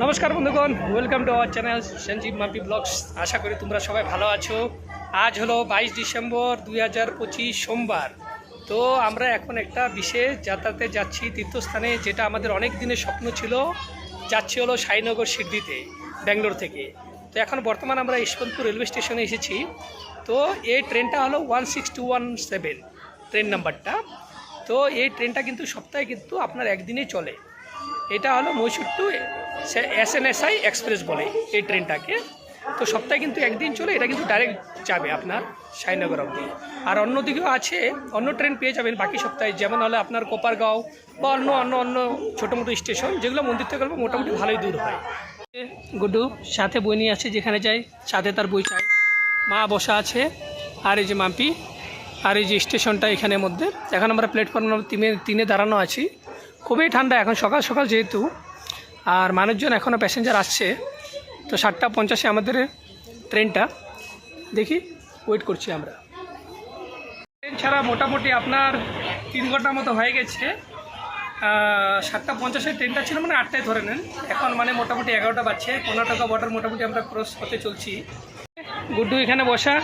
নমস্কার বন্ধুগণ, welcome to our channel Sanjeev Mampi blogs. আশা করি তোমরা সবাই ভালো আছো। আজ হলো 22 ডিসেম্বর 2025 সোমবার। তো আমরা এখন একটা বিশেষ যাত্রাতে যাচ্ছি তীর্থস্থানে, যেটা আমাদের অনেক দিনের স্বপ্ন ছিল। যাচ্ছি হলো সাইনগর সিদ্ধিতে, ব্যাঙ্গালোর থেকে। তো এখন বর্তমান আমরা যশবন্তপুর রেলওয়ে স্টেশনে এসেছি। তো এই ট্রেনটা হলো 16217 ট্রেন নাম্বারটা। তো এই ট্রেনটা কিন্তু সপ্তাহে কিন্তু আপনার একদিনেই চলে। এটা হলো মহীশূর টু SNSI এক্সপ্রেস বলে এই ট্রেনটাকে। তো সপ্তাহে কিন্তু একদিন চলে, এটা কিন্তু ডাইরেক্ট যাবে আপনার সাইনগর অবধি। আর অন্যদিকেও আছে, অন্য ট্রেন পেয়ে যাবেন বাকি সপ্তাহে, যেমন হলো আপনার কোপারগাঁও বা অন্য ছোটো মোটো স্টেশন, যেগুলো মন্দির থেকে মোটামুটি ভালোই দূর হয়। গুড্ডু সাথে বই নিয়ে আছে, যেখানে যাই সাথে তার বই চাই। মা বসা আছে, আর এই যে মাম্পি, আর এই যে স্টেশনটা এখানের মধ্যে। এখন আমরা প্ল্যাটফর্ম নম্বর 3-এ দাঁড়ানো আছি। খুবই ঠান্ডা এখন, সকাল সকাল যেহেতু, আর মানুষজন এখনও প্যাসেঞ্জার আসছে। তো 7:50 আমাদের ট্রেনটা, দেখি ওয়েট করছি আমরা। ট্রেন ছাড়া মোটামুটি আপনার 3 ঘন্টার মতো হয়ে গেছে। 7:50 ট্রেনটা ছিল, মানে 8টায় ধরে নেন। এখন মানে মোটামুটি 11টা বাজছে। কর্ণাটকা বর্ডার মোটামুটি আমরা ক্রস হতে চলছি। গুড্ডু এখানে বসা,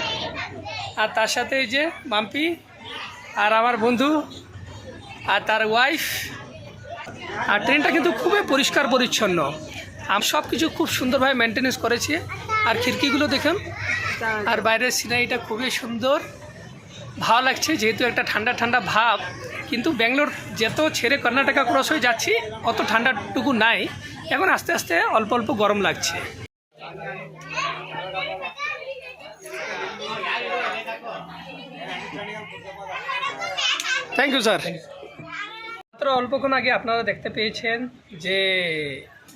আর তার সাথে এই যে মাম্পি, আর আমার বন্ধু, আর তার ওয়াইফ। আর ট্রেনটা কিন্তু খুবই পরিষ্কার পরিচ্ছন্ন, সব কিছু খুব সুন্দরভাবে মেনটেনেন্স করেছে। আর খিড়কিগুলো দেখুন, আর বাইরের সিনারিটা খুবই সুন্দর, ভালো লাগছে। যেহেতু একটা ঠান্ডা ঠান্ডা ভাব, কিন্তু ব্যাঙ্গালোর যত ছেড়ে কর্ণাটকা ক্রস হয়ে যাচ্ছি অত ঠান্ডাটুকু নাই। এখন আস্তে আস্তে অল্প অল্প গরম লাগছে। Thank you sir. মাত্র অল্পক্ষণ আগে আপনারা দেখতে পেয়েছেন যে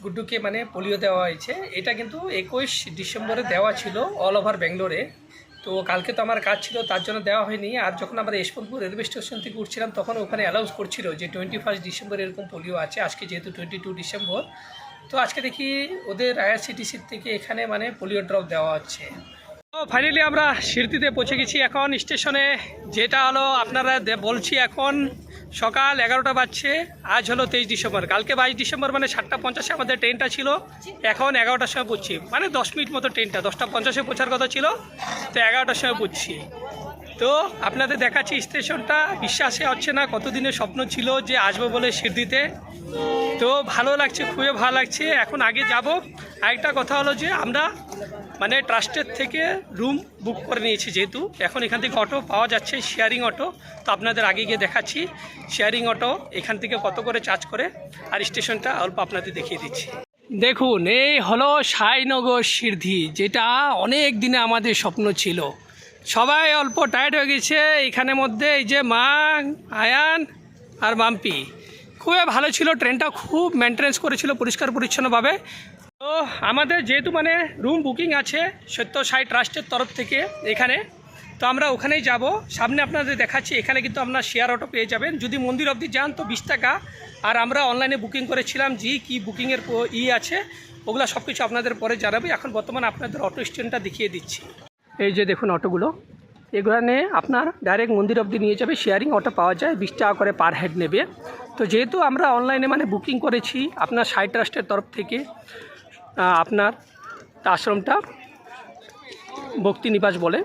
গুড্ডুকে মানে পোলিও দেওয়া হয়েছে। এটা কিন্তু 21 ডিসেম্বরে দেওয়া ছিল অল ওভার ব্যাঙ্গালোরে। তো কালকে তো আমার কাজ ছিল, তার জন্য দেওয়া হয়নি। আর যখন আমরা যশবন্তপুর রেলওয়ে স্টেশন থেকে উঠছিলাম, তখন ওখানে অ্যালাউন্স করছিল যে 21 ডিসেম্বর এরকম পোলিও আছে। আজকে যেহেতু 22 ডিসেম্বর, তো আজকে দেখি ওদের IRCTC থেকে এখানে মানে পোলিও ড্রপ দেওয়া হচ্ছে। তো ফাইনালি আমরা সিরতিতে পৌঁছে গেছি এখন স্টেশনে, যেটা হলো আপনারা বলছি এখন সকাল 11টা বাজছে। আজ হলো 23 ডিসেম্বর, কালকে 22 ডিসেম্বর, মানে 7:50 আমাদের ট্রেনটা ছিল। এখন 11টার সময় পড়ছি, মানে 10 মিনিট মতো ট্রেনটা 10:50 পৌঁছার কথা ছিল, তো 11টার সময় পড়ছি। তো আপনাদের দেখাচ্ছি স্টেশনটা, বিশ্বাসে হচ্ছে না, কতদিনের স্বপ্ন ছিল যে আসবো বলে সিরদিতে। তো ভালো লাগছে, খুবই ভালো লাগছে। এখন আগে যাব। আরেকটা কথা হলো যে আমরা মানে ট্রাস্টের থেকে রুম বুক করে নিয়েছি, যেহেতু এখন এখান থেকে অটো পাওয়া যাচ্ছে, শেয়ারিং অটো। তো আপনাদের আগে গিয়ে দেখাচ্ছি শেয়ারিং অটো এখান থেকে কত করে চার্জ করে, আর স্টেশনটা অল্প আপনাদের দেখিয়ে দিচ্ছি। দেখুন, এই হলো সাইনগর সিদ্ধি, যেটা অনেক দিনে আমাদের স্বপ্ন ছিল। সবাই অল্প টায়ার্ড হয়ে গেছে এখানের মধ্যে। এই যে মা, আয়ান আর মাম্পি, খুবই ভালো ছিল। ট্রেনটা খুব মেনটেনেন্স করেছিল পরিষ্কার পরিচ্ছন্নভাবে। তো আমাদের যেহেতু মানে রুম বুকিং আছে সত্য সাই ট্রাস্টের তরফ থেকে এখানে, তো আমরা ওখানেই যাব। সামনে আপনাদের দেখাচ্ছি, এখানে কিন্তু আপনার শেয়ার অটো পেয়ে যাবেন। যদি মন্দির অবধি যান তো 20 টাকা। আর আমরা অনলাইনে বুকিং করেছিলাম, কি বুকিংয়ের আছে ওগুলো সব কিছু আপনাদের পরে জানাবে। এখন বর্তমান আপনাদের অটো স্ট্যান্ডটা দেখিয়ে দিচ্ছি। এই যে দেখুন অটোগুলো, এগুলো নিয়ে আপনার ডাইরেক্ট মন্দির অবধি নিয়ে যাবে। শেয়ারিং অটো পাওয়া যায়, 20 টাকা করে পার হেড নেবে। তো যেহেতু আমরা অনলাইনে মানে বুকিং করেছি আপনার সাই ট্রাস্টের তরফ থেকে, আপনার আশ্রমটা ভক্তি নিবাস বলে,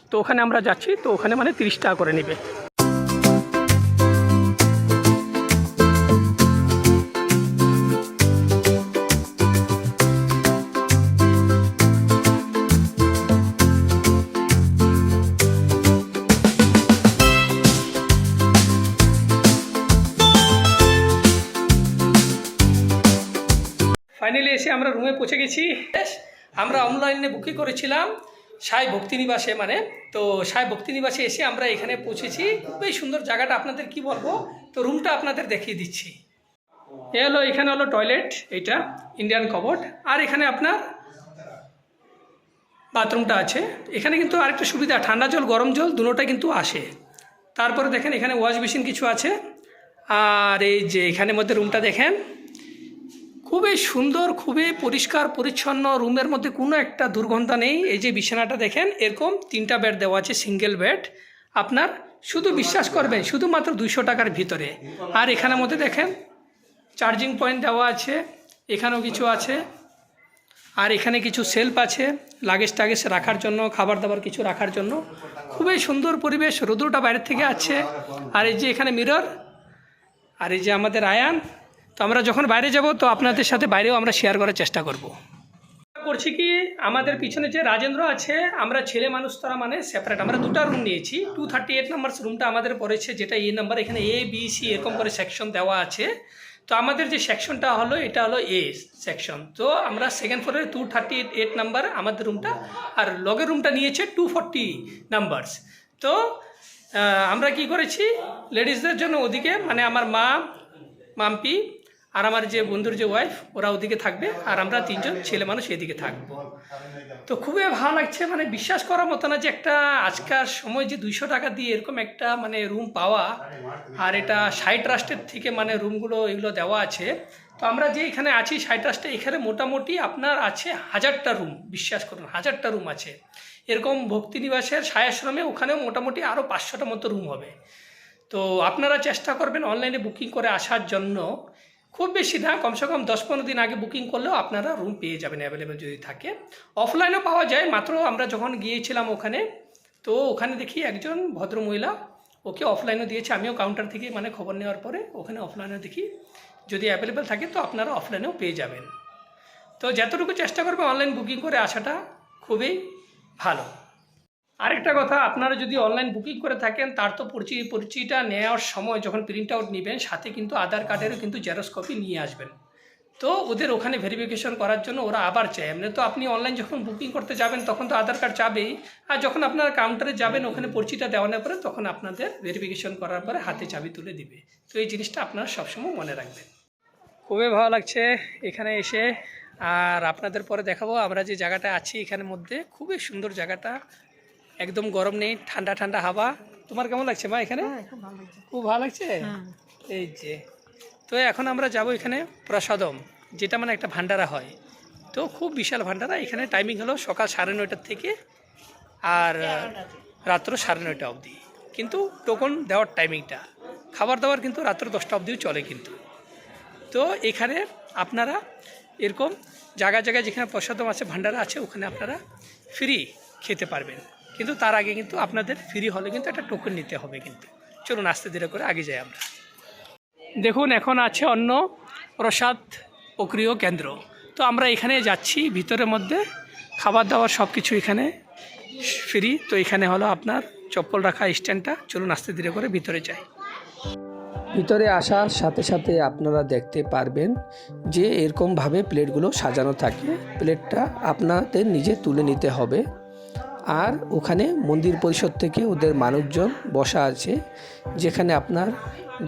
তো ওখানে আমরা যাচ্ছি। তো ওখানে মানে 30 টাকা করে নেবে। ফাইনালি এসে আমরা রুমে পৌঁছে গেছি। আমরা অনলাইনে বুকিং করেছিলাম সাই ভক্তি নিবাসে, মানে তো সাই ভক্তি নিবাসে এসে আমরা এখানে পৌঁছেছি। খুবই সুন্দর জায়গাটা, আপনাদের কি বলবো। তো রুমটা আপনাদের দেখিয়ে দিচ্ছি। এখানে হলো টয়লেট, এইটা ইন্ডিয়ান কবর্ড, আর এখানে আপনার বাথরুমটা আছে। এখানে কিন্তু আরেকটা সুবিধা, ঠান্ডা জল গরম জল দুটোটা কিন্তু আসে। তারপরে দেখেন এখানে ওয়াশ বেসিন কিছু আছে। আর এই যে এখানের মধ্যে রুমটা দেখেন, খুবই সুন্দর, খুবই পরিষ্কার পরিচ্ছন্ন। রুমের মধ্যে কোনো একটা দুর্গন্ধ নেই। এই যে বিছানাটা দেখেন, এরকম 3টা বেড দেওয়া আছে, সিঙ্গেল বেড। আপনার শুধু বিশ্বাস করবেন শুধুমাত্র 200 টাকার ভিতরে। আর এখানের মধ্যে দেখেন চার্জিং পয়েন্ট দেওয়া আছে, এখানেও কিছু আছে। আর এখানে কিছু সেলফ আছে লাগেজ টাগেজ রাখার জন্য, খাবার দাবার কিছু রাখার জন্য। খুবই সুন্দর পরিবেশ, রোদ্রটা বাইরের থেকে আছে। আর এই যে এখানে মিরর, আর এই যে আমাদের আয়ান। তো আমরা যখন বাইরে যাব তো আপনাদের সাথে বাইরেও আমরা শেয়ার করার চেষ্টা করব। করছি কি, আমাদের পিছনে যে রাজেন্দ্র আছে, আমরা ছেলে মানুষ তারা মানে সেপারেট, আমরা দুটো রুম নিয়েছি। 238 নম্বর রুমটা আমাদের পড়েছে, যেটা এ নাম্বার। এখানে এ বি সি এরকম করে সেকশন দেওয়া আছে। তো আমাদের যে সেকশনটা হলো এটা হলো এ সেকশন। তো আমরা সেকেন্ড ফ্লোরে 238 নাম্বার আমাদের রুমটা, আর লগের রুমটা নিয়েছে 240 নাম্বারস। তো আমরা কি করেছি, লেডিসদের জন্য ওদিকে মানে আমার মা, মাম্পি আর আমার যে বন্ধুর যে ওয়াইফ, ওরা ওদিকে থাকবে, আর আমরা 3জন ছেলে মানুষ এদিকে থাকবো। তো খুবই ভালো লাগছে, মানে বিশ্বাস করার মতো না যে একটা আজকাল সময় যে 200 টাকা দিয়ে এরকম একটা মানে রুম পাওয়া, আর এটা সাই ট্রাস্টের থেকে মানে রুমগুলো এগুলো দেওয়া আছে। তো আমরা যে এখানে আছি সাই ট্রাস্টে, এখানে মোটামুটি আপনার আছে 1000টা রুম, বিশ্বাস করুন 1000টা রুম আছে। এরকম ভক্তিনিবাসের সাই আশ্রমে ওখানেও মোটামুটি আরও 500টা মতো রুম হবে। তো আপনারা চেষ্টা করবেন অনলাইনে বুকিং করে আসার জন্য। খুব বেশি না, কমসে কম 10-15 দিন আগে বুকিং করলেও আপনারা রুম পেয়ে যাবেন অ্যাভেলেবেল যদি থাকে। অফলাইনেও পাওয়া যায়। মাত্র আমরা যখন গিয়েছিলাম ওখানে, তো ওখানে দেখি একজন ভদ্রমহিলা ওকে অফলাইনও দিয়েছে। আমিও কাউন্টার থেকে মানে খবর নেওয়ার পরে ওখানে অফলাইনে দেখি যদি অ্যাভেলেবেল থাকে তো আপনারা অফলাইনেও পেয়ে যাবেন। তো যতটুকু চেষ্টা করবে অনলাইন বুকিং করে আসাটা খুবই ভালো। আরেকটা কথা, আপনারা যদি অনলাইন বুকিং করে থাকেন তার তো পরিচয়টা নেওয়ার সময় যখন প্রিন্ট আউট নেবেন সাথে কিন্তু আধার কার্ডেরও কিন্তু জেরক্স কপি নিয়ে আসবেন। তো ওদের ওখানে ভেরিফিকেশন করার জন্য ওরা আবার চায়। এমনি তো আপনি অনলাইন যখন বুকিং করতে যাবেন তখন তো আধার কার্ড চাবেই, আর যখন আপনারা কাউন্টারে যাবেন ওখানে পরিচয়টা দেওয়ানোর পরে তখন আপনাদের ভেরিফিকেশন করার পরে হাতে চাবি তুলে দিবে। তো এই জিনিসটা আপনারা সবসময় মনে রাখবেন। খুবই ভালো লাগছে এখানে এসে। আর আপনাদের পরে দেখাবো আমরা যে জায়গাটা আছি এখানের মধ্যে, খুবই সুন্দর জায়গাটা, একদম গরম নেই, ঠান্ডা ঠান্ডা হাওয়া। তোমার কেমন লাগছে মা এখানে? খুব ভালো লাগছে। এই যে, তো এখন আমরা যাব এখানে প্রসাদম, যেটা মানে একটা ভান্ডারা হয়। তো খুব বিশাল ভান্ডারা। এখানে টাইমিং হলো সকাল 9:30 থেকে আর রাত্র 9:30 অবধি, কিন্তু টোকন দেওয়ার টাইমিংটা, খাবার দাবার কিন্তু রাত্র 10টা অবধিও চলে কিন্তু। তো এখানে আপনারা এরকম জায়গায় জায়গায় যেখানে প্রসাদম আছে, ভান্ডারা আছে, ওখানে আপনারা ফ্রি খেতে পারবেন। কিন্তু তার আগে কিন্তু আপনাদের ফ্রি হলে কিন্তু একটা টোকেন নিতে হবে কিন্তু। চলুন আস্তে ধীরে করে আগে যাই আমরা। দেখুন এখন আছে অন্ন প্রসাদ প্রক্রিয় কেন্দ্র। তো আমরা এখানে যাচ্ছি ভিতরের মধ্যে, খাবার দাবার সব কিছু এখানে ফ্রি। তো এখানে হলো আপনার চপ্পল রাখা স্ট্যান্ডটা। চলুন আস্তে ধীরে করে ভিতরে যাই। ভিতরে আসার সাথে সাথে আপনারা দেখতে পারবেন যে এরকমভাবে প্লেটগুলো সাজানো থাকে। প্লেটটা আপনাদের নিজে তুলে নিতে হবে। আর ওখানে মন্দির পরিষদ থেকে ওদের মানুষজন বসা আছে, যেখানে আপনার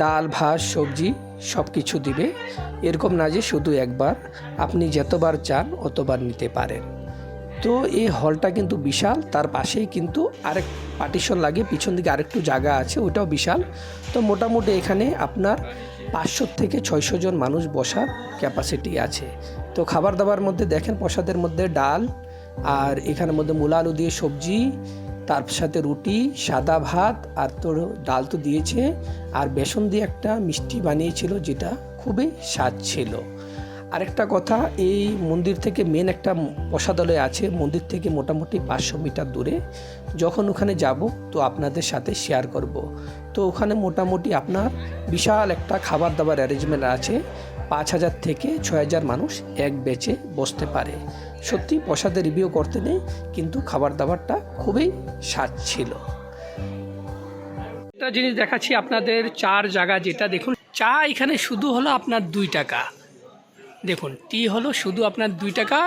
ডাল ভাত সবজি সব কিছু দিবে। এরকম না যে শুধু একবার, আপনি যতবার চান অতবার নিতে পারেন। তো এই হলটা কিন্তু বিশাল। তার পাশেই কিন্তু আরেক পার্টিশন লাগে, পিছন দিকে আরেকটু জায়গা আছে, ওটাও বিশাল। তো মোটামুটি এখানে আপনার 500 থেকে 600 জন মানুষ বসার ক্যাপাসিটি আছে। তো খাবার দাবার মধ্যে দেখেন প্রসাদের মধ্যে ডাল, আর এখানের মধ্যে মূলা আলু দিয়ে সবজি, তার সাথে রুটি, সাদা ভাত, আর তোর ডাল তো দিয়েছে, আর বেসন দিয়ে একটা মিষ্টি বানিয়েছিল যেটা খুবই স্বাদ ছিল। আরেকটা কথা, এই মন্দির থেকে মেন একটা প্রসাদালয় আছে, মন্দির থেকে মোটামুটি 500 মিটার দূরে। যখন ওখানে যাব তো আপনাদের সাথে শেয়ার করব। তো ওখানে মোটামুটি আপনার বিশাল একটা খাবার দাবার অ্যারেঞ্জমেন্ট আছে। 5000 থেকে 6000 মানুষ এক বেচে বসতে পারে। সত্যি প্রসাদের রিভিউ করতে নেই, কিন্তু খাবার দাবারটা খুবই স্বাদ ছিল। একটা জিনিস দেখাচ্ছি আপনাদের, চার জায়গা যেটা দেখুন, চা এখানে শুধু হলো আপনার 2 টাকা। দেখুন টি হলো শুধু আপনার 2 টাকা,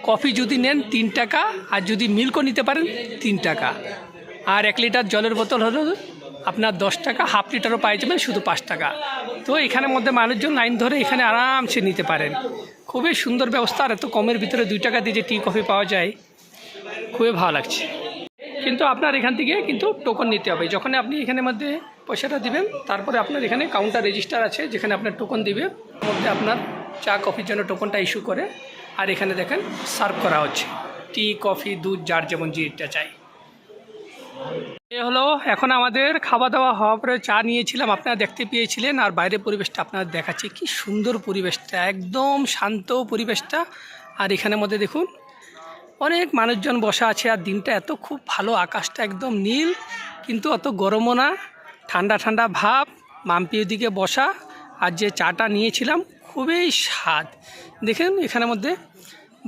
কফি যদি নেন 3 টাকা, আর যদি মিল্কও নিতে পারেন 3 টাকা, আর 1 লিটার জলের বোতল হলো আপনার 10 টাকা, হাফ লিটারও পাই যাবেন শুধু 5 টাকা। তো এখানের মধ্যে মানুষজন লাইন ধরে এখানে আরামসে নিতে পারেন। খুবই সুন্দর ব্যবস্থা। আর এত কমের ভিতরে 2 টাকা দিয়ে যে টি কফি পাওয়া যায়, খুবই ভালো লাগছে। কিন্তু আপনার এখান থেকে কিন্তু টোকন নিতে হবে। যখন আপনি এখানের মধ্যে পয়সাটা দিবেন, তারপরে আপনার এখানে কাউন্টার রেজিস্টার আছে যেখানে আপনার টোকন দিবে, মধ্যে আপনার চা কফির জন্য টোকনটা ইস্যু করে, আর এখানে দেখেন সার্ভ করা হচ্ছে টি কফি দুধ, যার যেমন যেটা চাই। এ হলো এখন আমাদের খাওয়া দাওয়া হওয়ার পরে চা নিয়েছিলাম, আপনারা দেখতে পেয়েছিলেন। আর বাইরের পরিবেশটা আপনারা দেখাচ্ছি, কি সুন্দর পরিবেশটা, একদম শান্ত পরিবেশটা। আর এখানের মধ্যে দেখুন অনেক মানুষজন বসা আছে। আর দিনটা এত খুব ভালো, আকাশটা একদম নীল, কিন্তু অত গরমও না, ঠান্ডা ঠান্ডা ভাব। মাম্পি ওদিকে বসা, আর যে চাটা নিয়েছিলাম খুবই স্বাদ। দেখেন এখানের মধ্যে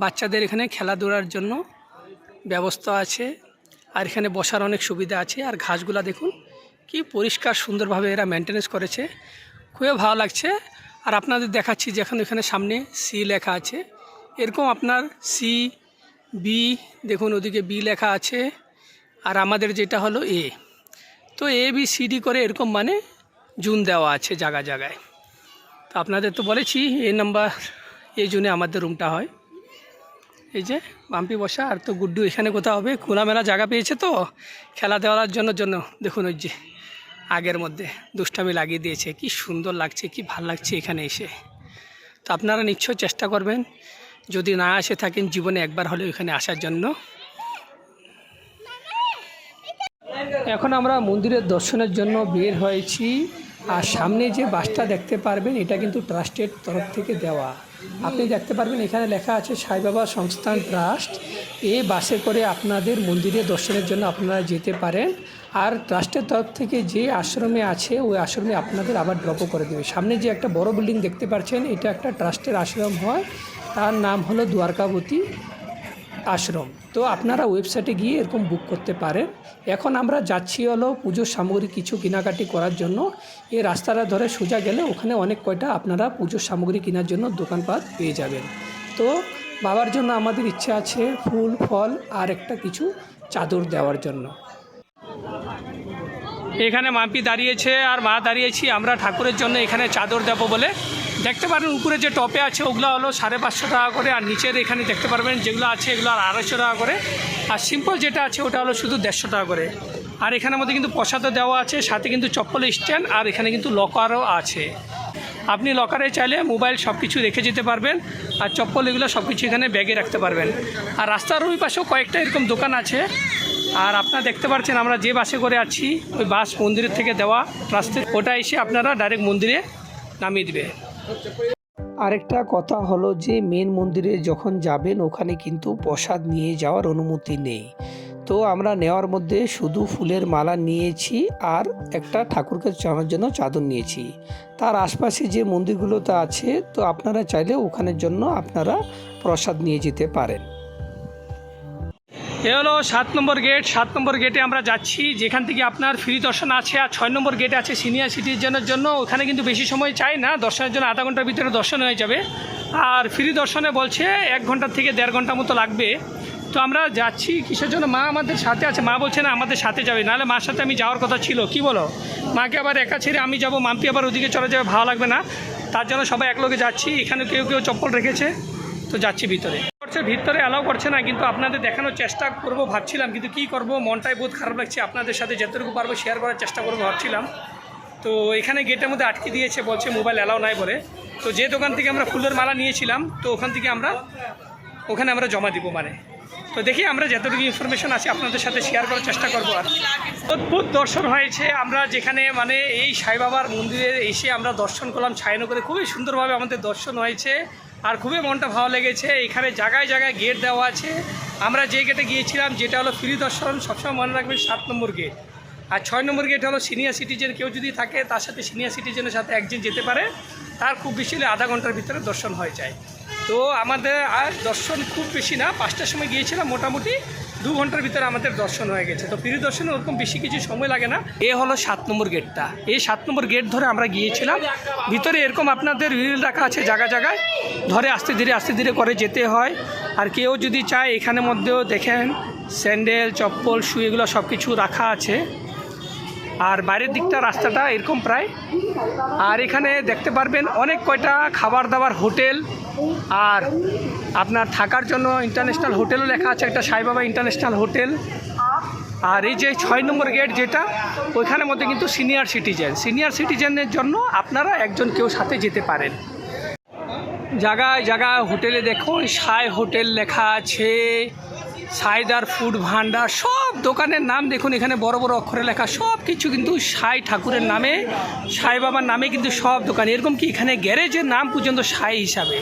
বাচ্চাদের এখানে খেলাধুলার জন্য ব্যবস্থা আছে, আর এখানে বসার অনেক সুবিধা আছে। আর ঘাসগুলা দেখুন কি পরিষ্কার সুন্দরভাবে এরা মেনটেনেন্স করেছে, খুবই ভালো লাগছে। আর আপনাদের দেখাচ্ছি যখন এখানে সামনে সি লেখা আছে, এরকম আপনার সি বি, দেখুন ওদিকে বি লেখা আছে, আর আমাদের যেটা হলো এ। তো এ বি সি ডি করে এরকম মানে জুন দেওয়া আছে জায়গায় জায়গায়। তো আপনাদের তো বলেছি এ নাম্বার এই জুনে আমাদের রুমটা হয়। এই যে বাম্পি বসা, আর তো গুড্ডু এখানে কোথাও হবে, খোলামেলা জায়গা পেয়েছে তো খেলা দেওয়ার জন্য দেখুন ওই যে আগের মধ্যে দুষ্টামি লাগিয়ে দিয়েছে। কি সুন্দর লাগছে, কি ভাল লাগছে এখানে এসে। তো আপনারা নিশ্চয় চেষ্টা করবেন, যদি না আসে থাকেন জীবনে একবার হলেও এখানে আসার জন্য। এখন আমরা মন্দিরের দর্শনের জন্য বের হয়েছি। আর সামনে যে বাসটা দেখতে পারবেন এটা কিন্তু ট্রাস্টের তরফ থেকে দেওয়া। আপনি দেখতে পারবেন এখানে লেখা আছে সাই বাবা সংস্থান ট্রাস্ট। এই বাসে করে আপনাদের মন্দিরে দর্শনের জন্য আপনারা যেতে পারেন। আর ট্রাস্টের তরফ থেকে যে আশ্রমে আছে ওই আশ্রমে আপনাদের আবার ড্রপও করে দেবে। সামনে যে একটা বড় বিল্ডিং দেখতে পাচ্ছেন এটা একটা ট্রাস্টের আশ্রম হয়, তার নাম হলো দ্বারকাবতী আশ্রম। তো আপনারা ওয়েবসাইটে গিয়ে এরকম বুক করতে পারেন। এখন আমরা যাচ্ছি হলো পুজোর সামগ্রী কিছু কেনাকাটি করার জন্য। এই রাস্তাটা ধরে সোজা গেলে ওখানে অনেক কয়টা আপনারা পুজোর সামগ্রী কেনার জন্য দোকানপাট পেয়ে যাবেন। তো বাবার জন্য আমাদের ইচ্ছা আছে ফুল ফল আর একটা কিছু চাদর দেওয়ার জন্য। এখানে মাম্পি দাঁড়িয়েছে আর মা দাঁড়িয়েছি আমরা ঠাকুরের জন্য এখানে চাদর দেবো বলে। দেখতে পারেন উপরে যে টপে আছে ওগুলো হলো 550 টাকা করে, আর নিচের এখানে দেখতে পারবেন যেগুলো আছে এগুলো 250 টাকা করে, আর সিম্পল যেটা আছে ওটা হলো শুধু 150 টাকা করে। আর এখানের মধ্যে কিন্তু প্রসাদও দেওয়া আছে, সাথে কিন্তু চপ্পল স্ট্যান্ড, আর এখানে কিন্তু লকারও আছে। আপনি লকারে চাইলে মোবাইল সব কিছু রেখে যেতে পারবেন, আর চপ্পল এগুলো সব কিছু এখানে ব্যাগে রাখতে পারবেন। আর রাস্তার ওই পাশেও কয়েকটা এরকম দোকান আছে। আর আপনারা দেখতে পাচ্ছেন আমরা যে বাসে করে আছি ওই বাস মন্দিরের থেকে দেওয়া রাস্তায়, ওটা এসে আপনারা ডাইরেক্ট মন্দিরে নামিয়ে দেবে। আরেকটা কথা হলো যে মেন মন্দিরে যখন যাবেন ওখানে কিন্তু প্রসাদ নিয়ে যাওয়ার অনুমতি নেই। তো আমরা নেওয়ার মধ্যে শুধু ফুলের মালা নিয়েছি আর একটা ঠাকুরকে চড়ানোর জন্য চাদর নিয়েছি। তার আশপাশে যে মন্দিরগুলোতে আছে তো আপনারা চাইলে ওখানের জন্য আপনারা প্রসাদ নিয়ে যেতে পারেন। এ হলো 7 নম্বর গেট। 7 নম্বর গেটে আমরা যাচ্ছি, যেখান থেকে আপনার ফ্রি দর্শন আছে। আর 6 নম্বর গেটে আছে সিনিয়র সিটিজেনের জন্য। ওখানে কিন্তু বেশি সময় চাই না, দর্শনের জন্য আধা ঘন্টার ভিতরে দর্শন হয়ে যাবে। আর ফ্রি দর্শনে বলছে 1 ঘন্টা থেকে 1.5 ঘন্টা মতো লাগবে। তো আমরা যাচ্ছি কিসের জন্য, মা আমাদের সাথে আছে। মা বলছে না আমাদের সাথে যাবে, নাহলে মার সাথে আমি যাওয়ার কথা ছিল। কি বলো, মাকে আবার একা ছেড়ে আমি যাব, মাম্পি আবার ওদিকে চলে যাবে, ভালো লাগবে না। তার জন্য সবাই একলগে যাচ্ছি। এখানে কেউ কেউ চপ্পল রেখেছে, তো যাচ্ছি ভিতরে। ভিতরে অ্যালাউ করছে না, কিন্তু আপনাদের দেখানোর চেষ্টা করব ভাবছিলাম, কিন্তু কি করব, মনটাই বহুত খারাপ লাগছে। আপনাদের সাথে যতটুকু পারবো শেয়ার করার চেষ্টা করবো ভাবছিলাম। তো এখানে গেটের মধ্যে আটকে দিয়েছে, বলছে মোবাইল অ্যালাউ নাই বলে। তো যে দোকান থেকে আমরা ফুলের মালা নিয়েছিলাম তো ওখান থেকে ওখানে আমরা জমা দিব মানে। তো দেখি আমরা যতটুকু ইনফরমেশন আছে আপনাদের সাথে শেয়ার করার চেষ্টা করবো। আর অদ্ভুত দর্শন হয়েছে। আমরা যেখানে মানে এই সাই বাবার মন্দিরে এসে আমরা দর্শন করলাম ছায়ানগরে, খুবই সুন্দরভাবে আমাদের দর্শন হয়েছে। আর খুবই মনটা ভালো লেগেছে। এখানে জায়গায় জায়গায় গেট দেওয়া আছে। আমরা যে গেটে গিয়েছিলাম যেটা হলো ফ্রি দর্শন, সবসময় মনে রাখবেন 7 নম্বর গেট। আর 6 নম্বর গেট হলো সিনিয়র সিটিজেন। কেউ যদি থাকে তার সাথে সিনিয়র সিটিজেনের সাথে একজন যেতে পারে, তার খুব বেশি হলে আধা ঘন্টার ভিতরে দর্শন হয়ে যায়। তো আমাদের আর দর্শন খুব বেশি না, 5টার সময় গিয়েছিলাম, মোটামুটি 2 ঘন্টার ভিতরে আমাদের দর্শন হয়ে গেছে। তো ফ্রি দর্শনে ওরকম বেশি কিছু সময় লাগে না। এ হলো 7 নম্বর গেটটা। এই 7 নম্বর গেট ধরে আমরা গিয়েছিলাম। ভিতরে এরকম আপনাদের রিল রাখা আছে জায়গায় জায়গায়, ধরে আস্তে ধীরে করে যেতে হয়। আর কেউ যদি চায় এখানের মধ্যেও দেখেন স্যান্ডেল চপ্পল শু এগুলো সব কিছু রাখা আছে। আর বাইরের দিকটা রাস্তাটা এরকম প্রায়। আর এখানে দেখতে পারবেন অনেক কয়টা খাবার দাবার হোটেল, আর আপনার থাকার জন্য ইন্টারন্যাশনাল হোটেলও লেখা আছে, একটা সাই বাবা ইন্টারন্যাশনাল হোটেল। আর এই যে 6 নম্বর গেট যেটা, ওইখানের মধ্যে কিন্তু সিনিয়র সিটিজেনের জন্য আপনারা একজন কেউ সাথে যেতে পারেন। জায়গায় জায়গায় হোটেলে দেখুন সাই হোটেল লেখা আছে, সাইদার ফুড ভান্ডার, সব দোকানের নাম দেখুন এখানে বড় বড় অক্ষরে লেখা। সব কিছু কিন্তু সাই ঠাকুরের নামে, সাই বাবার নামে কিন্তু সব দোকান। এরকম কি এখানে গ্যারেজের নাম পর্যন্ত সাই হিসাবে।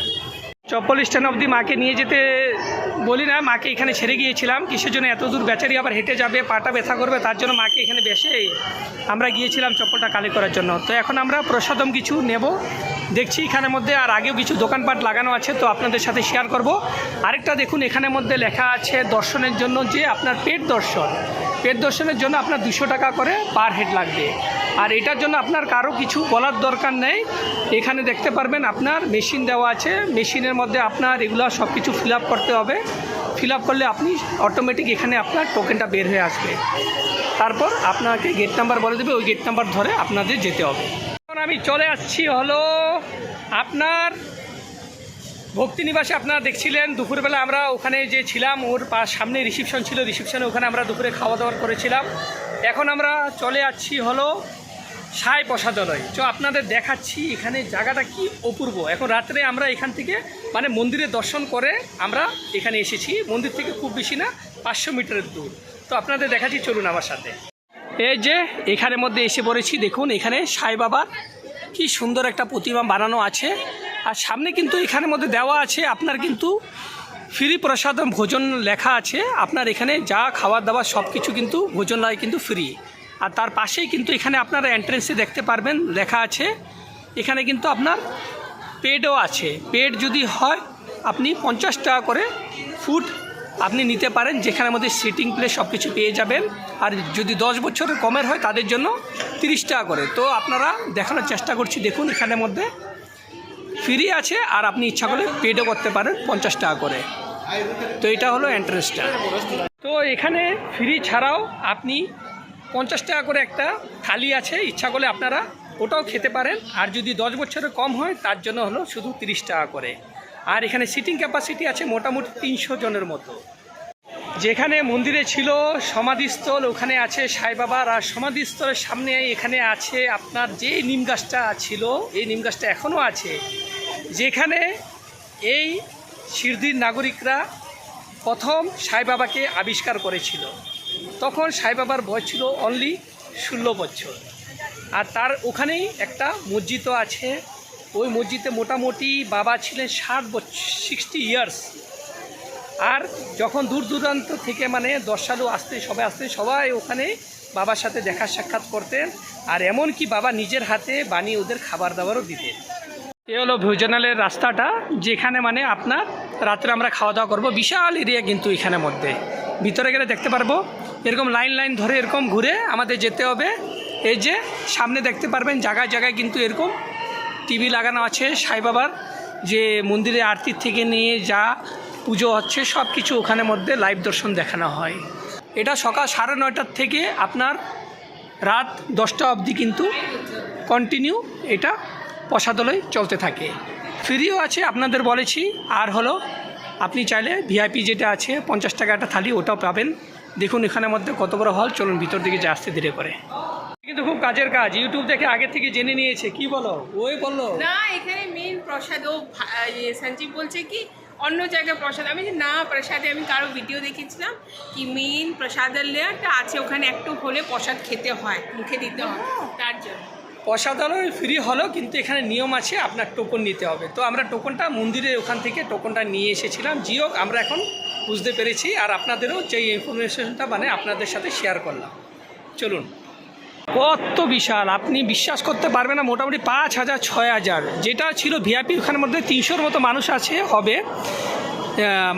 চপ্পল স্ট্যান্ড অবধি মাকে নিয়ে যেতে বলি না, মাকে এখানে ছেড়ে গিয়েছিলাম। কিসের জন্য এত দূর বেচারি আবার হেঁটে যাবে, পাটা ব্যথা করবে, তার জন্য মাকে এখানে বেসে আমরা গিয়েছিলাম চপ্পলটা কালেক্ট করার জন্য। তো এখন আমরা প্রসাদম কিছু নেব, দেখছি এখানের মধ্যে আর আগেও কিছু দোকানপাট লাগানো আছে, তো আপনাদের সাথে শেয়ার করব। আরেকটা দেখুন, এখানের মধ্যে লেখা আছে দর্শনের জন্য যে আপনার পেট দর্শনের জন্য আপনার 200 টাকা করে পার হেড লাগবে। আর এটার জন্য আপনার কারো কিছু বলার দরকার নেই। এখানে দেখতে পারবেন আপনার মেশিন দেওয়া আছে, মেশিনের মধ্যে আপনার এগুলো সব কিছু ফিল আপ করতে হবে। ফিল আপ করলে আপনি অটোমেটিক এখানে আপনার টোকেনটা বের হয়ে আসবে। তারপর আপনাকে গেট নাম্বার বলে দেবে, ওই গেট নাম্বার ধরে আপনাদের যেতে হবে। এখন আমি চলে আসছি হলো আপনার ভক্তিনিবাসে। আপনারা দেখছিলেন দুপুরবেলা আমরা ওখানে যে ছিলাম, ওর সামনে রিসেপশন ছিল, রিসেপশনে ওখানে আমরা দুপুরে খাওয়া দাওয়া করেছিলাম। এখন আমরা চলে যাচ্ছি হলো সাই প্রসাদালয়। তো আপনাদের দেখাচ্ছি এখানে জায়গাটা কি অপূর্ব। এখন রাত্রে আমরা এখান থেকে মানে মন্দিরে দর্শন করে আমরা এখানে এসেছি। মন্দির থেকে খুব বেশি না, 500 মিটারের দূর। তো আপনাদের দেখাচ্ছি, চলুন আমার সাথে। এই যে এখানের মধ্যে এসে পড়েছি, দেখুন এখানে সাই বাবার কি সুন্দর একটা প্রতিমা বানানো আছে। আর সামনে কিন্তু এখানের মধ্যে দেওয়া আছে আপনার কিন্তু ফ্রি প্রসাদ ভোজন লেখা আছে। আপনার এখানে যা খাবার দাবার সব কিছু কিন্তু ভোজনালয় কিন্তু ফ্রি। আর তার পাশেই কিন্তু এখানে আপনারা এন্ট্রেন্সে দেখতে পারবেন লেখা আছে এখানে কিন্তু আপনার পেডও আছে। পেড যদি হয় আপনি 50 টাকা করে ফুড আপনি নিতে পারেন, যেখানের মধ্যে সিটিং প্লেস সব কিছু পেয়ে যাবেন। আর যদি 10 বছরের কমের হয় তাদের জন্য 30 টাকা করে। তো আপনারা দেখানোর চেষ্টা করছি, দেখুন এখানের মধ্যে ফ্রি আছে আর আপনি ইচ্ছা করলে পেডও করতে পারেন 50 টাকা করে। তো এটা হলো এন্ট্রেন্সটা। তো এখানে ফ্রি ছাড়াও আপনি 50 টাকা করে একটা থালি আছে, ইচ্ছা করলে আপনারা ওটাও খেতে পারেন। আর যদি 10 বছরের কম হয় তার জন্য হলো শুধু 30 টাকা করে। আর এখানে সিটিং ক্যাপাসিটি আছে মোটামুটি 300 জনের মতো। যেখানে মন্দিরে ছিল সমাধিস্থল, ওখানে আছে সাই বাবার। আর সমাধিস্থলের সামনে এখানে আছে আপনার যে নিম গাছটা ছিল, এই নিম গাছটা এখনও আছে, যেখানে এই শিরদির নাগরিকরা প্রথম সাই বাবাকে আবিষ্কার করেছিল। তখন সাই বাবার বয়স ছিল অনলি 16 বছর। আর তার ওখানেই একটা মসজিদও আছে। ওই মসজিদে মোটামুটি বাবা ছিলেন 60 ইয়ার্স। আর যখন দূর দূরান্ত থেকে মানে দর্শালু সবাই ওখানে বাবার সাথে দেখা সাক্ষাৎ করতেন। আর এমনকি বাবা নিজের হাতে বানিয়ে ওদের খাবার দাবারও দিতেন। এ হলো ভোজনালয়ের রাস্তাটা, যেখানে মানে আপনার রাত্রে আমরা খাওয়া দাওয়া করবো। বিশাল এরিয়া কিন্তু এখানের মধ্যে, ভিতরে গেলে দেখতে পারবো এরকম লাইন ধরে এরকম ঘুরে আমাদের যেতে হবে। এই যে সামনে দেখতে পারবেন জায়গায় জায়গায় কিন্তু এরকম টিভি লাগানো আছে। সাই বাবার যে মন্দিরে আরতির থেকে নিয়ে যা পুজো হচ্ছে সব কিছু ওখানের মধ্যে লাইভ দর্শন দেখানো হয়। এটা সকাল 9:30 থেকে আপনার রাত 10টা অবধি কিন্তু কন্টিনিউ এটা প্রসাদালয় চলতে থাকে। ফ্রিও আছে আপনাদের বলেছি। আর হলো আপনি চাইলে ভিআইপি যেটা আছে 50 টাকা একটা থালি, ওটাও পাবেন। দেখুন এখানের মধ্যে কত বড় হল। চলুন ভিতর দিকে যে আসতে ধীরে করে। কিন্তু খুব কাজের কাজ, ইউটিউব দেখে আগে থেকে জেনে নিয়েছে। কি বলো? ওই বললো না এখানে মেন প্রসাদ। ও সঞ্জীব বলছে কি অন্য জায়গায় প্রসাদ। আমি না, প্রসাদে আমি কারো ভিডিও দেখেছিলাম কি মেন প্রসাদালয়টা আছে, ওখানে একটু হলে প্রসাদ খেতে হয়, মুখে দিতে হয়, তার জন্য প্রসাদালয় ফ্রি হলো। কিন্তু এখানে নিয়ম আছে, আপনার টোকন নিতে হবে। তো আমরা টোকনটা মন্দিরে ওখান থেকে টোকনটা নিয়ে এসেছিলাম। জিও আমরা এখন বুঝতে পেরেছি। আর আপনাদেরও যে ইনফরমেশনটা মানে আপনাদের সাথে শেয়ার করলাম। চলুন। কত বিশাল, আপনি বিশ্বাস করতে পারবেন না। মোটামুটি 5000 6000 যেটা ছিল ভিআইপি, ওখানের মধ্যে 300-র মতো মানুষ আছে হবে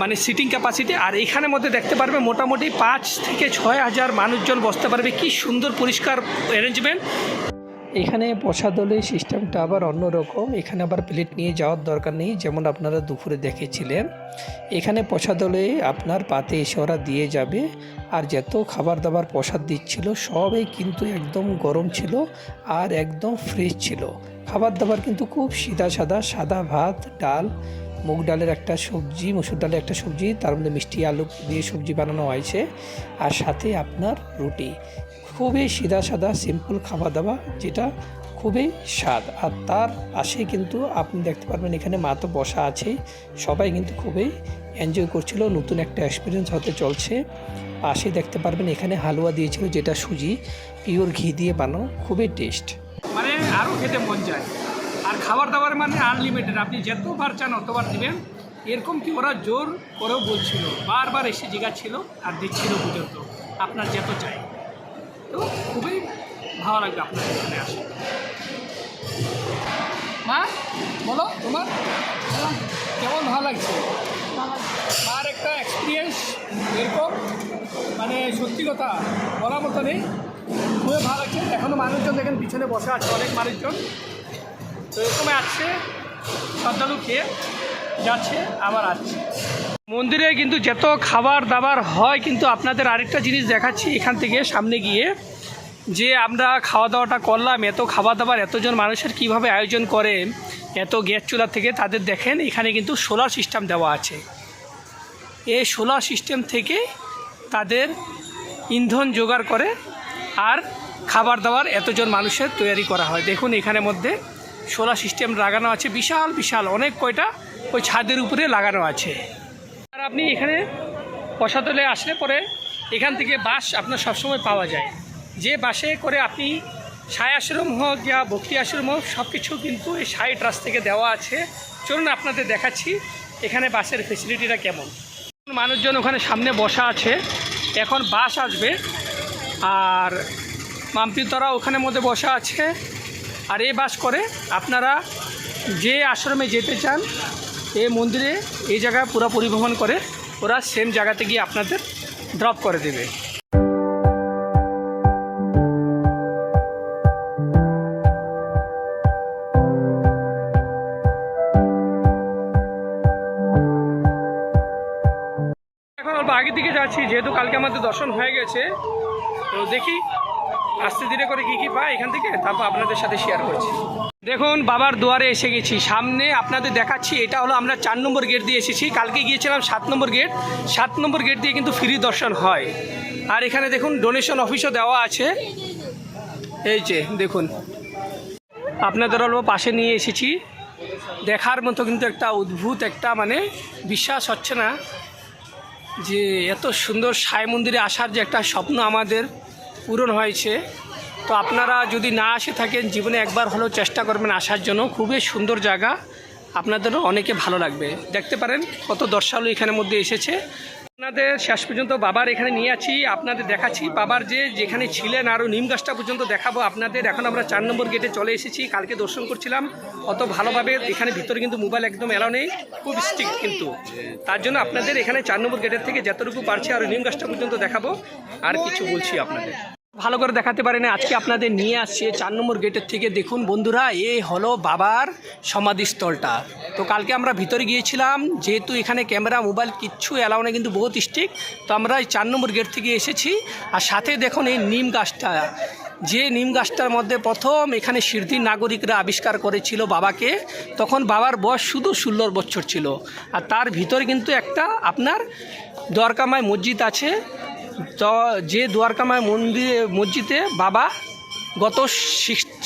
মানে সিটিং ক্যাপাসিটি। আর এখানের মধ্যে দেখতে পারবে মোটামুটি 5 থেকে 6000 মানুষজন বসতে পারবে। কি সুন্দর পরিষ্কার অ্যারেঞ্জমেন্ট। এখানে প্রসাদালয় সিস্টেমটা আবার অন্যরকম। এখানে আবার প্লেট নিয়ে যাওয়ার দরকার নেই, যেমন আপনারা দুপুরে দেখেছিলেন। এখানে প্রসাদালয়ে আপনার পাতে এসে ওরা দিয়ে যাবে। আর যত খাবার দাবার প্রসাদ দিচ্ছিল সবই কিন্তু একদম গরম ছিল আর একদম ফ্রেশ ছিল। খাবার দাবার কিন্তু খুব সাদা ভাত, ডাল, মুগ ডালের একটা সবজি, মসুর ডালের একটা সবজি, তার মধ্যে মিষ্টি আলু দিয়ে সবজি বানানো হয়েছে। আর সাথে আপনার রুটি। খুবই সাদা সিম্পল খাবার দাবার, যেটা খুবই স্বাদ। আর তার পাশে কিন্তু আপনি দেখতে পারবেন এখানে মা তো বসা আছে, সবাই কিন্তু খুবই এনজয় করছিল। নতুন একটা এক্সপিরিয়েন্স হতে চলছে। পাশে দেখতে পারবেন এখানে হালুয়া দিয়েছিল, যেটা সুজি পিওর ঘি দিয়ে বানানো, খুবই টেস্ট, মানে আরও খেতে মন যায়। আর খাবার দাবার মানে আনলিমিটেড, আপনি যতবার চান অতবার দিবেন। এরকম কি ওরা জোর করেও বলছিল, বারবার এসে জিজ্ঞাসছিল আর দিচ্ছিল পর্যন্ত আপনার যত চাই। তো খুবই ভালো লাগবে আপনার এখানে আসে। মা বলো তোমার কেমন ভালো লাগছে? আর একটা এক্সপিরিয়েন্স এরকম মানে সত্যি কথা বলার মতো নেই, খুবই ভালো লাগছে। এখনও মানুষজন দেখেন পিছনে বসে আছে, অনেক মানুষজন। তো এরকম আসছে, শ্রদ্ধালু খেয়ে যাচ্ছে আবার আসছে। মন্দিরে কিন্তু যত খাবার দাবার হয়, কিন্তু আপনাদের আরেকটা জিনিস দেখাচ্ছি এখান থেকে সামনে গিয়ে, যে আমরা খাওয়া দাওয়াটা করলাম, এত খাবার দাবার এতজন মানুষের কিভাবে আয়োজন করে, এত গ্যাস চুলা থেকে তাদের দেখেন এখানে কিন্তু সোলার সিস্টেম দেওয়া আছে। এই সোলার সিস্টেম থেকে তাদের ইন্ধন জোগাড় করে আর খাবার দাবার এতজন মানুষের তৈরি করা হয়। দেখুন এখানের মধ্যে সোলার সিস্টেম লাগানো আছে, বিশাল বিশাল অনেক কয়টা ওই ছাদের উপরে লাগানো আছে। আর আপনি এখানে প্রসাদলে আসলে পরে এখান থেকে বাস আপনার সবসময় পাওয়া যায়, যে বাসে করে আপনি সাই আশ্রম হোক বা ভক্তি আশ্রম হোক সব কিছু কিন্তু এই সাই ট্রাস্ট থেকে দেওয়া আছে। চলুন আপনাদের দেখাচ্ছি এখানে বাসের ফেসিলিটিটা কেমন। মানুষজন ওখানে সামনে বসা আছে, এখন বাস আসবে আর মাম্পিতরা ওখানে মধ্যে বসা আছে। আর এই বাস করে আপনারা যে আশ্রমে যেতে চান এই মন্দিরে এই জায়গায় পুরো পরিবহন করে ওরা সেম জায়গাতে গিয়ে আপনাদের ড্রপ করে দেবে। এখন অল্প আগের দিকে যাচ্ছি, যেহেতু কালকে আমাদের দর্শন হয়ে গেছে, তো দেখি আস্তে ধীরে করে কী কী পাই এখান থেকে, তারপর আপনাদের সাথে শেয়ার করছি। দেখুন বাবার দুয়ারে এসে গেছি, সামনে আপনাদের দেখাচ্ছি। এটা হলো আমরা 4 নম্বর গেট দিয়ে এসেছি, কালকে গিয়েছিলাম 7 নম্বর গেট। 7 নম্বর গেট দিয়ে কিন্তু ফ্রি দর্শন হয়। আর এখানে দেখুন ডোনেশন অফিসও দেওয়া আছে, এই যে দেখুন আপনাদের অল্প পাশে নিয়ে এসেছি। দেখার মতো কিন্তু একটা অদ্ভুত একটা মানে বিশ্বাস হচ্ছে না যে এত সুন্দর সাই মন্দিরে আসার যে একটা স্বপ্ন আমাদের পূরণ হয়েছে। তো আপনারা যদি না আসে থাকেন জীবনে একবার হলেও চেষ্টা করবেন আসার জন্য, খুবই সুন্দর জায়গা, আপনাদেরও অনেকে ভালো লাগবে। দেখতে পারেন কত দর্শালু এখানের মধ্যে এসেছে। আপনাদের শেষ পর্যন্ত বাবার এখানে নিয়ে আছি, আপনাদের দেখাচ্ছি বাবার যেখানে ছিলেন, আরও নিম গাছটা পর্যন্ত দেখাবো আপনাদের। এখন আমরা 4 নম্বর গেটে চলে এসেছি, কালকে দর্শন করছিলাম অত ভালোভাবে। এখানে ভিতরে কিন্তু মোবাইল একদম এলাও নেই, খুব স্ট্রিক্ট কিন্তু। তার জন্য আপনাদের এখানে 4 নম্বর গেটের থেকে যতটুকু পারছি আরও নিম গাছটা পর্যন্ত দেখাবো। আর কিছু বলছি আপনাদের ভালো করে দেখাতে পারি না, আজকে আপনাদের নিয়ে আসছে 4 নম্বর গেটের থেকে। দেখুন বন্ধুরা, এই হলো বাবার সমাধিস্থলটা। তো কালকে আমরা ভিতরে গিয়েছিলাম, যেহেতু এখানে ক্যামেরা মোবাইল কিচ্ছু এলাও না, কিন্তু বহুত স্ট্রিক্ট। তো আমরা এই 4 নম্বর গেট থেকে এসেছি। আর সাথে দেখুন এই নিম গাছটা, যে নিম গাছটার মধ্যে প্রথম এখানে সিদ্ধির নাগরিকরা আবিষ্কার করেছিল বাবাকে, তখন বাবার বয়স শুধু 16 বছর ছিল। আর তার ভিতরে কিন্তু একটা আপনার দ্বারকামায় মসজিদ আছে। তো যে দ্বারকামায় মসজিদে বাবা গত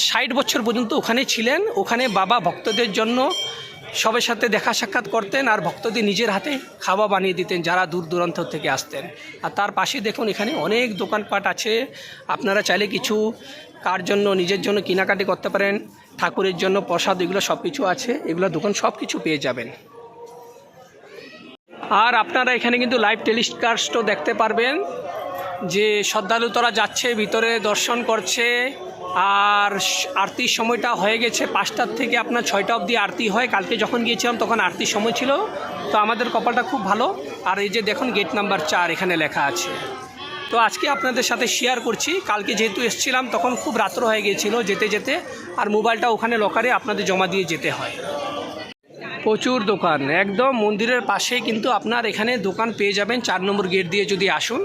60 বছর পর্যন্ত ওখানে ছিলেন। ওখানে বাবা ভক্তদের জন্য সবার সাথে দেখা সাক্ষাৎ করতেন আর ভক্তদের নিজের হাতে খাওয়া বানিয়ে দিতেন যারা দূর দূরান্ত থেকে আসতেন। আর তার পাশে দেখুন এখানে অনেক দোকানপাট আছে, আপনারা চাইলে কিছু কার জন্য নিজের জন্য কেনাকাটি করতে পারেন, ঠাকুরের জন্য প্রসাদ, এগুলো সব কিছু আছে, এগুলো দোকান সব কিছু পেয়ে যাবেন। আর আপনারা এখানে কিন্তু লাইভ টেলিকাস্টও দেখতে পারবেন, যে শ্রদ্ধালুতরা যাচ্ছে ভিতরে দর্শন করছে। আর আরতির সময়টা হয়ে গেছে 5টার থেকে আপনার 6টা অবধি আরতি হয়। কালকে যখন গিয়েছিলাম তখন আরতির সময় ছিল, তো আমাদের কপালটা খুব ভালো। আর এই যে দেখুন গেট নাম্বার 4 এখানে লেখা আছে। তো আজকে আপনাদের সাথে শেয়ার করছি, কালকে যেহেতু এসেছিলাম তখন খুব রাত্র হয়ে গিয়েছিল যেতে যেতে, আর মোবাইলটা ওখানে লকারে আপনাদের জমা দিয়ে যেতে হয়। প্রচুর দোকান, একদম মন্দিরের পাশে কিন্তু আপনার এখানে দোকান পেয়ে যাবেন 4 নম্বর গেট দিয়ে যদি আসুন।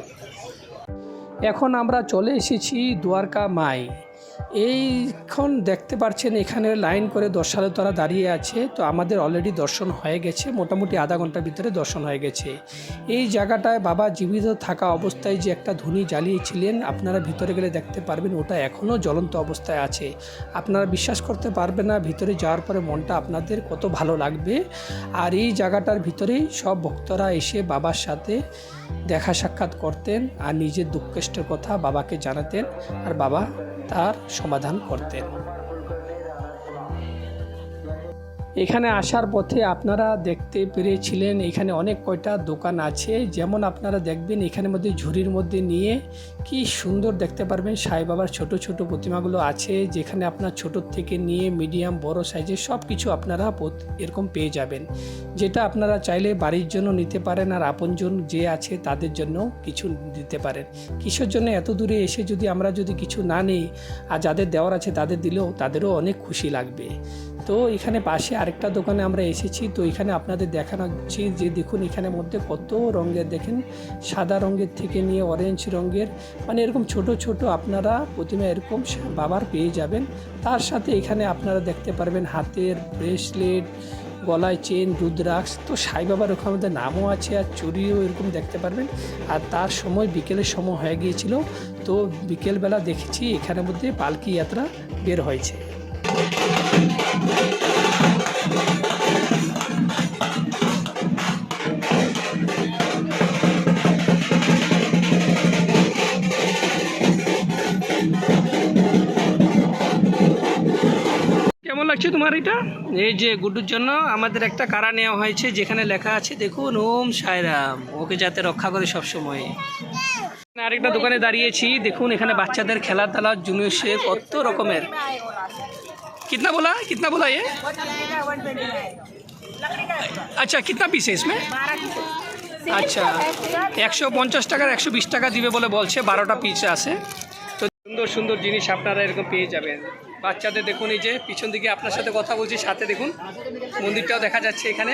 এখন আমরা চলে এসেছি দ্বারকা মাই। এইখন দেখতে পাচ্ছেন এখানে লাইন করে দর্শনার্থীরা দাঁড়িয়ে আছে। তো আমাদের অলরেডি দর্শন হয়ে গেছে, মোটামুটি আধা ঘন্টার ভিতরে দর্শন হয়ে গেছে। এই জায়গাটায় বাবা জীবিত থাকা অবস্থায় যে একটা ধুনি জ্বালিয়েছিলেন, আপনারা ভিতরে গেলে দেখতে পারবেন ওটা এখনও জ্বলন্ত অবস্থায় আছে। আপনারা বিশ্বাস করতে পারবেন না, ভিতরে যাওয়ার পরে মনটা আপনাদের কত ভালো লাগবে। আর এই জায়গাটার ভিতরেই সব ভক্তরা এসে বাবার সাথে দেখা সাক্ষাৎ করতেন আর নিজের দুঃখ কষ্টের কথা বাবাকে জানাতেন, আর বাবা তার সমাধান করতেন। এখানে আসার পথে আপনারা দেখতে পেরেছিলেন এখানে অনেক কয়টা দোকান আছে, যেমন আপনারা দেখবেন এখানের মধ্যে ঝুড়ির মধ্যে নিয়ে কি সুন্দর দেখতে পারবেন সাই বাবার ছোট ছোট প্রতিমাগুলো আছে, যেখানে আপনার ছোট থেকে নিয়ে মিডিয়াম বড় সাইজের সব কিছু আপনারা এরকম পেয়ে যাবেন, যেটা আপনারা চাইলে বাড়ির জন্য নিতে পারেন আর আপনজন যে আছে তাদের জন্য কিছু দিতে পারেন। কিসের জন্য এত দূরে এসে যদি আমরা যদি কিছু না নিই আর যাদের দেওয়ার আছে তাদের দিলেও তাদেরও অনেক খুশি লাগবে। তো এখানে পাশে আরেকটা দোকানে আমরা এসেছি, তো এখানে আপনাদের দেখাচ্ছি যে দেখুন এখানের মধ্যে কত রঙের, দেখেন সাদা রঙের থেকে নিয়ে অরেঞ্জ রঙের, মানে এরকম ছোট ছোট আপনারা প্রতিমা এরকম বাবার পেয়ে যাবেন। তার সাথে এখানে আপনারা দেখতে পারবেন হাতের ব্রেসলেট, গলায় চেন, রুদ্রাক্ষ, তো সাই বাবার ওখানে মধ্যে নামও আছে আর চুরিও এরকম দেখতে পারবেন। আর তার সময় বিকেলের সময় হয়ে গিয়েছিল, তো বিকেলবেলা দেখেছি এখানের মধ্যে পালকি যাত্রা বের হয়েছে। কেমন লাগছে তোমার এটা? এই যে গুড্ডুর জন্য আমাদের একটা কারা নেওয়া হয়েছে, যেখানে লেখা আছে দেখুন ওম সাইরাম, ওকে যাতে রক্ষা করে সবসময়। আরেকটা দোকানে দাঁড়িয়েছি, দেখুন এখানে বাচ্চাদের খেলাধুলার জিনিস কত রকমের। कितना बोला ये? अच्छा, कितना पीस है इसमें? আচ্ছা 150 টাকার 120 টাকা দিবে বলে বলছে, 12টা পিস আছে। তো সুন্দর সুন্দর জিনিস আপনারা এরকম পেয়ে যাবেন। বাচ্চাদের দেখুন এই যে পিছন দিকে আপনার সাথে কথা বলছি, সাথে দেখুন মন্দিরটাও দেখা যাচ্ছে এখানে।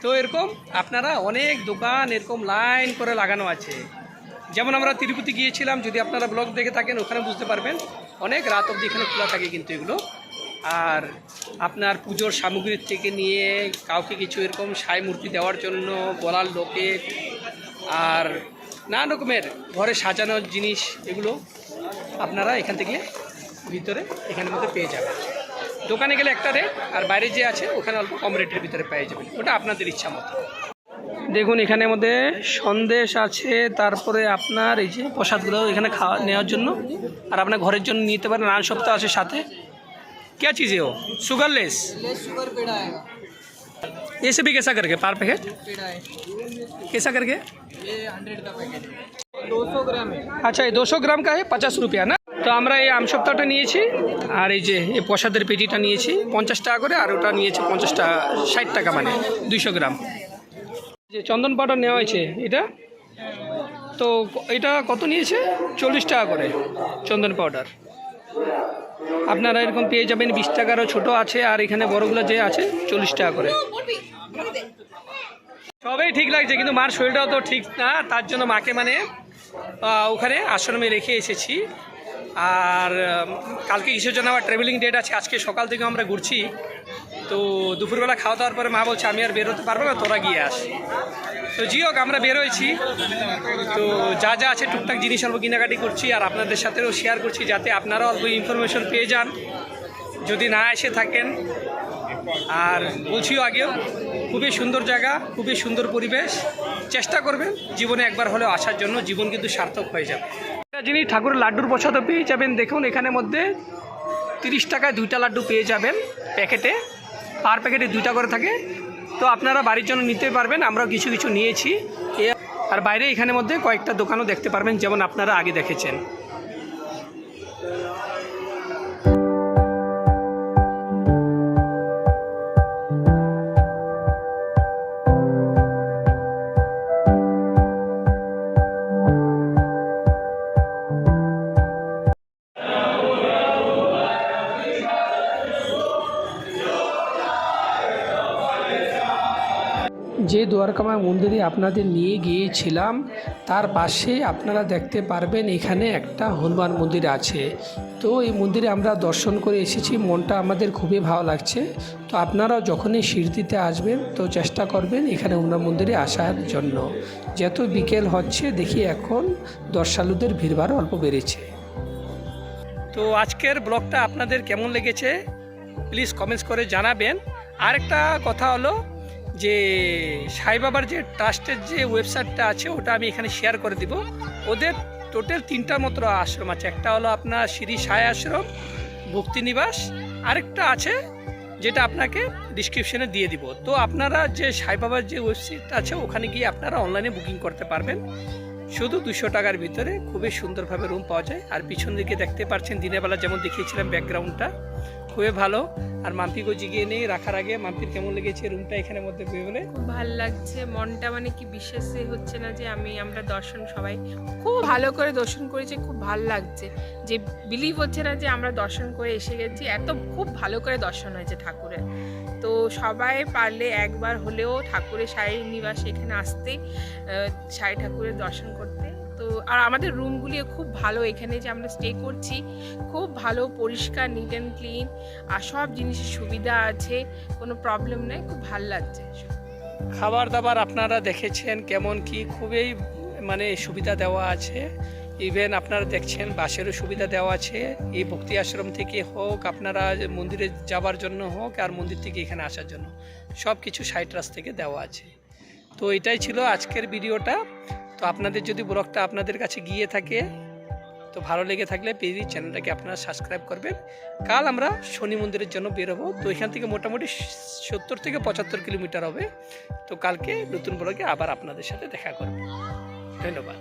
তো এরকম আপনারা অনেক দোকান এরকম লাইন করে লাগানো আছে। যেমন আমরা তিরুপতি গিয়েছিলাম, যদি আপনারা ব্লগ দেখে থাকেন ওখানে বুঝতে পারবেন অনেক রাত অবধি এখানে খোলা থাকে কিন্তু এগুলো। আর আপনার পুজোর সামগ্রীর থেকে নিয়ে কাউকে কিছু এরকম সাই মূর্তি দেওয়ার জন্য, গলার লোকেট আর নানা রকমের ঘরে সাজানোর জিনিস, এগুলো আপনারা এখান থেকে ভিতরে এখানের মধ্যে পেয়ে যাবেন। দোকানে গেলে একটা রেট আর বাইরে যে আছে ওখানে অল্প কম রেটের ভিতরে পেয়ে যাবেন, ওটা আপনাদের ইচ্ছা মতো। দেখুন এখানের মধ্যে সন্দেশ আছে, তারপরে আপনার এই যে প্রসাদগুলো এখানে খাওয়া নেওয়ার জন্য, আর আপনার ঘরের জন্য নিতে পারেন। নান সপ্তাহ আছে সাথে। क्या चीज़ है वो? शुगरलेस शुगर पेड़ा आएगा। ये से भी कैसा करके पर पैकेट पेड़ा है कैसा करके? ये 100 का पैकेट है, 200 ग्राम है। আচ্ছা এই 200 গ্রাম কা 50 রুপিয়া না? তো আমরা এই আম সপ্তাহটা নিয়েছি, আর এই যে এই প্রসাদের পেটিটা নিয়েছি 50 টাকা করে, আর ওটা নিয়েছি 50 টাকা 60 টাকা, মানে 200 গ্রাম। যে চন্দন পাউডার নেওয়া হয়েছে এটা, তো এটা কত নিয়েছে? 40 টাকা করে চন্দন পাউডার। আপনারা এরকম পেয়ে যাবেন 20 টাকারও ছোটো আছে, আর এখানে বড়গুলো যে আছে 40 টাকা করে। সবই ঠিক লাগছে, কিন্তু মার শরীরটাও তো ঠিক না, তার জন্য মাকে মানে ওখানে আশ্রমে রেখে এসেছি। আর কালকে কিসের জন্য আবার ট্রাভেলিং ডেট আছে, আজকে সকাল থেকে আমরা ঘুরছি। তো দুপুরবেলা খাওয়া দাওয়ার পরে মা বলছে আমি আর বেরোতে পারবো না, তোরা গিয়ে আস। তো জি হোক, আমরা বেরোয়েছি। তো যা যা আছে টুকটাক জিনিস অল্প কেনাকাটি করছি, আর আপনাদের সাথেও শেয়ার করছি, যাতে আপনারা অল্প ইনফরমেশন পেয়ে যান যদি না এসে থাকেন। আর বলছিও আগেও, খুবই সুন্দর জায়গা, খুবই সুন্দর পরিবেশ। চেষ্টা করবেন জীবনে একবার হলেও আসার জন্য, জীবন কিন্তু সার্থক হয়ে যাবে। একটা জিনিস ঠাকুরের লাড্ডুর প্রসাদও পেয়ে যাবেন। দেখুন এখানের মধ্যে 30 টাকায় 2টা লাড্ডু পেয়ে যাবেন প্যাকেটে, পার প্যাকেটে 2টা করে থাকে। তো আপনারা বাড়ির জন্য নিতে পারবেন, আমরাও কিছু কিছু নিয়েছি। আর বাইরে এখানের মধ্যে কয়েকটা দোকানও দেখতে পারবেন, যেমন আপনারা আগে দেখেছেন। যে দ্বারকামায় মন্দিরে আপনাদের নিয়ে গিয়েছিলাম তার পাশে আপনারা দেখতে পারবেন এখানে একটা হনুমান মন্দির আছে। তো এই মন্দিরে আমরা দর্শন করে এসেছি, মনটা আমাদের খুবই ভালো লাগছে। তো আপনারাও যখনই শিরদিতে আসবেন তো চেষ্টা করবেন এখানে হনুমান মন্দিরে আসার জন্য। যেহেতু বিকেল হচ্ছে, দেখি এখন দর্শালুদের ভিড়ভাড় অল্প বেড়েছে। তো আজকের ব্লগটা আপনাদের কেমন লেগেছে প্লিজ কমেন্টস করে জানাবেন। আরেকটা কথা হলো যে সাই বাবার যে ট্রাস্টের যে ওয়েবসাইটটা আছে ওটা আমি এখানে শেয়ার করে দিব। ওদের টোটাল 3টা মতো আশ্রম আছে। একটা হলো আপনার শ্রী সাই আশ্রম ভক্তি নিবাস, আরেকটা আছে যেটা আপনাকে ডিসক্রিপশনে দিয়ে দিব। তো আপনারা যে সাই বাবার যে ওয়েবসাইট আছে ওখানে গিয়ে আপনারা অনলাইনে বুকিং করতে পারবেন। শুধু 200 টাকার ভিতরে খুবই সুন্দরভাবে রুম পাওয়া যায়। আর পিছন দিকে দেখতে পাচ্ছেন দিনের বেলা যেমন দেখিয়েছিলাম ব্যাকগ্রাউন্ডটা খুবই ভালো। আর মাম্পিকেও জিগিয়ে নেই রাখার আগে, মাম্পির কেমন লেগেছে রুমটা এখানে মধ্যে বলে? খুব ভালো লাগছে, মনটা মানে কি বিশ্বাসই হচ্ছে না যে আমরা দর্শন সবাই খুব ভালো করে দর্শন করেছি, খুব ভালো লাগছে, যে বিলিভ হচ্ছে না যে আমরা দর্শন করে এসে গেছি, এত খুব ভালো করে দর্শন হয়েছে ঠাকুরের। তো সবাই পারলে একবার হলেও ঠাকুরের সাই নিবাসে এখানে আসতে, সাই ঠাকুরের দর্শন করতে। তো আর আমাদের রুমগুলিও খুব ভালো, এখানে যে আমরা স্টে করছি খুব ভালো, পরিষ্কার, নিট অ্যান্ড ক্লিন, আর সব জিনিসের সুবিধা আছে, কোনো প্রবলেম নেই, খুব ভালো লাগছে। খাবার দাবার আপনারা দেখেছেন কেমন কি, খুবই মানে সুবিধা দেওয়া আছে। ইভেন আপনারা দেখছেন বাসেরও সুবিধা দেওয়া আছে, এই ভক্তি আশ্রম থেকে হোক, আপনারা মন্দিরে যাবার জন্য হোক, আর মন্দির থেকে এখানে আসার জন্য সব কিছু সাইট্রাস থেকে দেওয়া আছে। তো এটাই ছিল আজকের ভিডিওটা। তো আপনাদের যদি ব্লগটা আপনাদের কাছে গিয়ে থাকে, তো ভালো লেগে থাকলে প্লিজ চ্যানেলটাকে আপনারা সাবস্ক্রাইব করবেন। কাল আমরা শনি মন্দিরের জন্য বেরোবো। তো এখান থেকে মোটামুটি 70 থেকে 75 কিলোমিটার হবে। তো কালকে নতুন ব্লগে আবার আপনাদের সাথে দেখা করব। ধন্যবাদ।